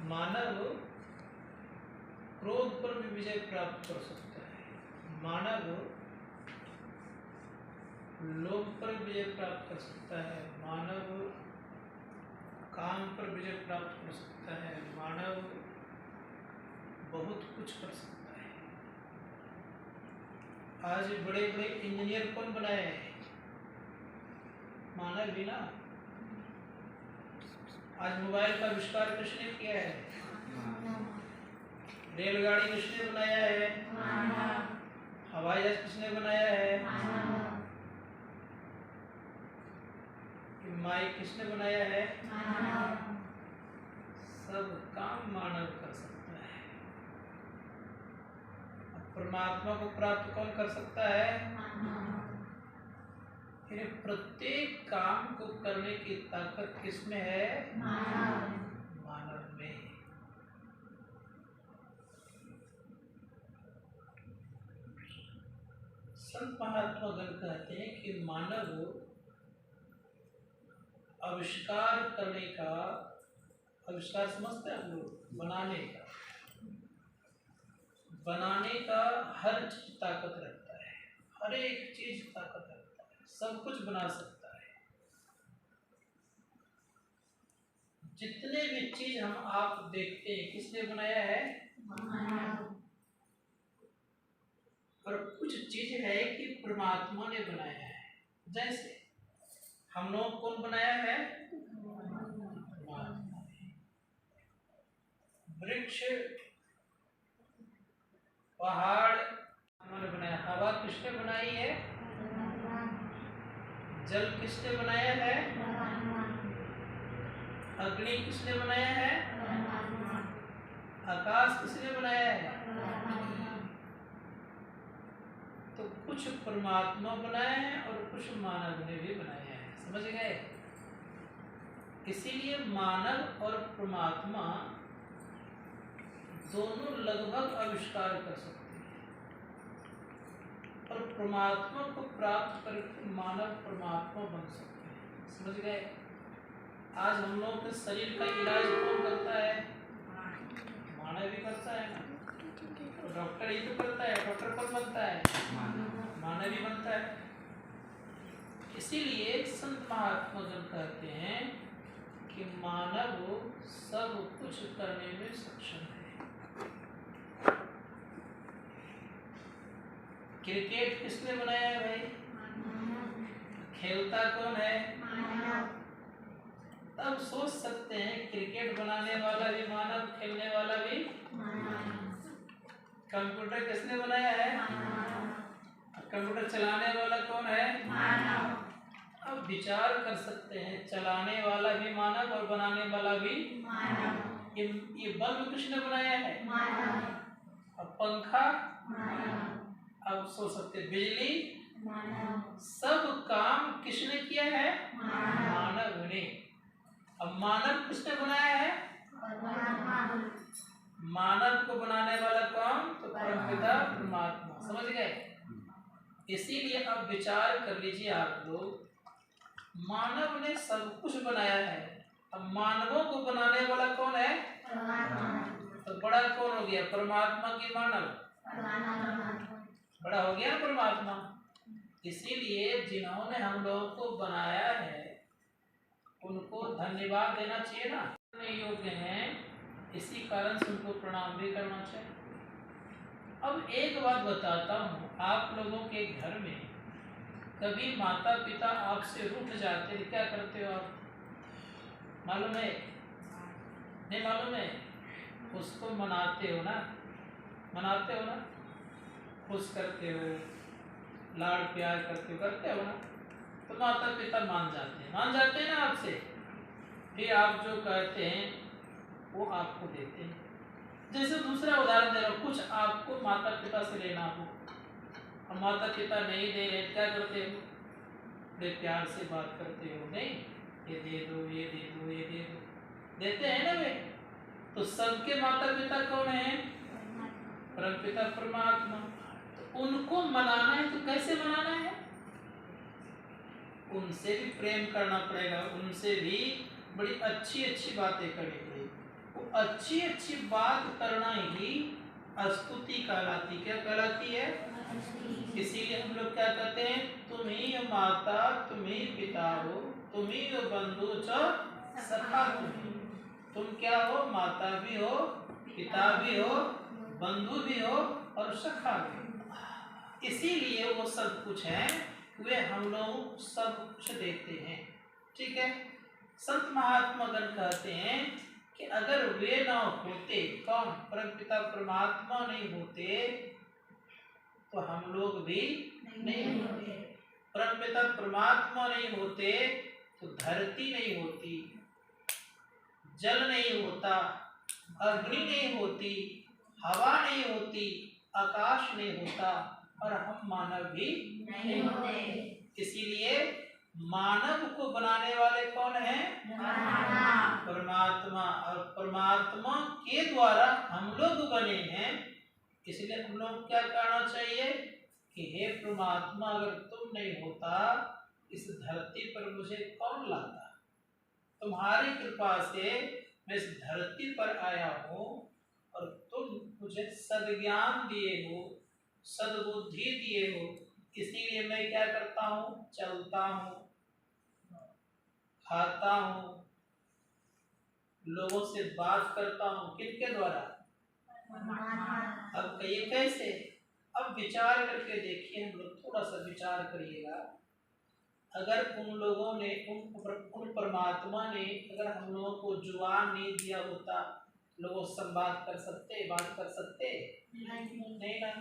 मानव क्रोध पर भी विजय प्राप्त कर सकता है, मानव लोभ पर विजय प्राप्त कर सकता है, मानव काम पर विजय प्राप्त कर सकता है, मानव बहुत कुछ कर सकता है। आज बड़े बड़े इंजीनियर कौन बनाए हैं? मानव भी ना। आज मोबाइल का आविष्कार किसने किया है? रेलगाड़ी किसने बनाया है? हवाई जहाज किसने बनाया है? माइक किसने बनाया है? सब काम मानव कर सकता है। परमात्मा को प्राप्त कौन कर सकता है? फिर प्रत्येक काम को करने की ताकत किसमें है? मानव में। संत महात्मा गण कहते हैं कि मानव आविष्कार करने का, आविष्कार समझते हैं हम लोग, बनाने का हर चीज ताकत रखता है, हर एक चीज ताकत रखता है, सब कुछ बना सकता है। जितने भी चीज हम आप देखते हैं किसने बनाया है? और कुछ चीज है कि परमात्मा ने बनाया है। जैसे हम लोग कौन बनाया है? वृक्ष, पहाड़ उन्होंने बनाया। हवा किसने बनाई है? जल किसने बनाया है? अग्नि किसने बनाया है? आकाश किसने बनाया है? तो कुछ परमात्मा बनाए हैं और कुछ मानव ने भी बनाया है। समझ गए? इसीलिए मानव और परमात्मा दोनों लगभग आविष्कार कर सकते हैं, और परमात्मा को प्राप्त करके मानव परमात्मा बन सकते हैं। समझ गए? आज हम लोग के शरीर का इलाज कौन करता है? मानव ही करता है ना। तो डॉक्टर ही तो करता है। डॉक्टर कौन बनता है? मानव ही बनता है। इसीलिए संत महात्मा जब कहते हैं कि मानव सब कुछ करने में सक्षम है। क्रिकेट किसने बनाया है भाई? खेलता कौन है? तब सोच सकते हैं क्रिकेट बनाने वाला भी मानव, खेलने वाला भी। कंप्यूटर किसने बनाया है? कंप्यूटर चलाने वाला कौन है? अब विचार कर सकते हैं, चलाने वाला भी मानव और बनाने वाला भी मानव। ये बल्ब किसने बनाया है? अब पंखा, अब सोच सकते हैं बिजली, सब काम किसने किया है? मानव ने। अब मानव किसने बनाया है? मानव को बनाने वाला कौन? तो परमपिता परमात्मा। समझ गए? इसीलिए अब विचार कर लीजिए आप लोग, मानव ने सब कुछ बनाया है, अब मानवों को बनाने वाला कौन है? तो बड़ा कौन हो गया, परमात्मा की मानव? बड़ा हो गया परमात्मा। इसीलिए जिन्होंने हम लोगों को बनाया है उनको धन्यवाद देना चाहिए ना। योग्य हैं, इसी कारण से उनको प्रणाम भी करना चाहिए। अब एक बात बताता हूँ, आप लोगों के घर में कभी माता पिता आपसे रूठ जाते हैं, क्या करते हो आप? मालूम है? नहीं मालूम है? उसको मनाते हो ना, मनाते हो ना, खुश करते हो, लाड़ प्यार करते हो ना, तो माता पिता मान जाते हैं ना आपसे। फिर आप जो कहते हैं वो आपको देते हैं। जैसे दूसरा उदाहरण दे रहा हूँ, कुछ आपको माता पिता से लेना हो, और माता पिता नहीं दे रहे, क्या करते हो? बड़े प्यार से बात करते हो, नहीं ये दे दो, ये दे दो, ये दे दो, देते हैं ना वे। तो सबके माता पिता कौन है? परमपिता परमात्मा। तो उनको मनाना है तो कैसे मनाना है? उनसे भी प्रेम करना पड़ेगा, उनसे भी बड़ी अच्छी अच्छी बातें करनी पड़ेगी। वो अच्छी अच्छी बात करना ही स्तुति कहलाती। क्या कहलाती है? इसीलिए हम लोग क्या कहते हैं, तुम ही माता तुम ही पिता हो, तुम ही बंधु च सखा तुम क्या हो? माता भी हो, पिता भी हो, बंधु भी हो और सखा भी। इसीलिए वो सब कुछ है, वे हम लोग सब कुछ देते हैं। ठीक है। संत महात्मा गण कहते हैं कि अगर वे ना होते, कौन? परमपिता परमात्मा नहीं होते तो हम लोग भी नहीं होते। परमपिता परमात्मा नहीं होते तो धरती नहीं होती, जल नहीं होता, अग्नि नहीं होती, हवा नहीं होती, आकाश नहीं होता और हम मानव भी नहीं होते। इसीलिए मानव को बनाने वाले कौन है? परमात्मा। और परमात्मा के द्वारा हम लोग बने हैं। इसलिए हम लोग क्या करना चाहिए कि हे परमात्मा, अगर तुम नहीं होता इस धरती पर मुझे कौन लाता? तुम्हारी कृपा से मैं इस धरती पर आया हूँ और तुम मुझे सद्ज्ञान दिए हो, सद्बुद्धि दिए हो। इसीलिए मैं क्या करता हूँ? चलता हूँ, खाता हूँ, लोगों से बात करता हूँ। किनके द्वारा? अब कहिए कैसे? अब विचार करके देखिए, हम लोग थोड़ा सा विचार करिएगा। अगर उन लोगों ने, उन परमात्मा ने अगर हम लोगों को जुबान नहीं दिया होता, लोगों से बात कर सकते, बात कर सकते? नहीं ना।